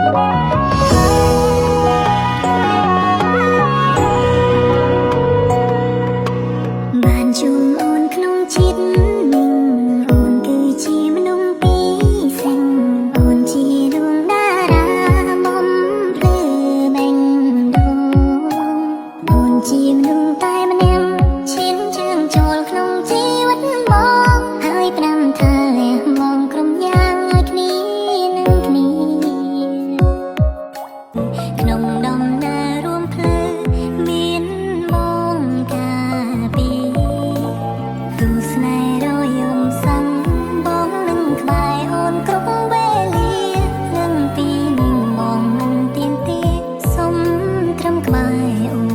បានជុំអូនក្នុងចិត្តនឹងអូនគឺជាមនុស្សពីរសិនអូនជាដួងតារាមុំភ្លឺបេងដូងអូនជាមនុស្សតែម្នាក់ឈានជើងចូលក្នុងជីវិតបងហើយប្រាំថាលះមងក្រុមយ៉ាងឲ្យគ្នានឹងគ្នាក្នុងដំណើររួមភ្លឺមានបងការពីគូស្នេហ៍រយំសាំងបងនឹងក្បែរអូនគ្រប់វេលានឹងពីនឹងបងមិនទៀមទាសុំត្រឹមក្បែរអូន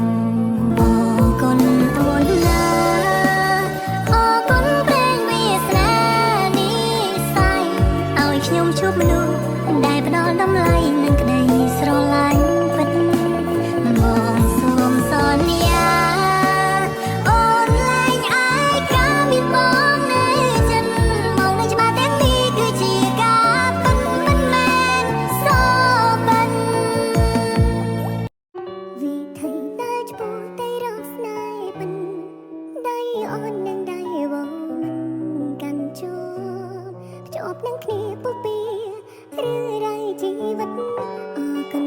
អរគុណអូនណាអរគុណព្រេងវាសនានេះសាយឲ្យខ្ញុំជួបមនុស្សដែលផ្ដល់តម្លៃនឹងក្តីស្រឡាញ់ពិតបងសូមសន្យាអូនលែងអាយកាមានបងនៅចិនមកនៅច្បាស់ទាំងនេះគឺជាការពិតមិនមែនសបិនវិធីដែលឆ្ពោះទៅរកស្នេហ៍ពិនដៃអូននឹងដៃបងមិនកាន់ជាប់ភ្ជាប់នឹងគ្នាពុះពីឬរៃជីវិតអរគុណ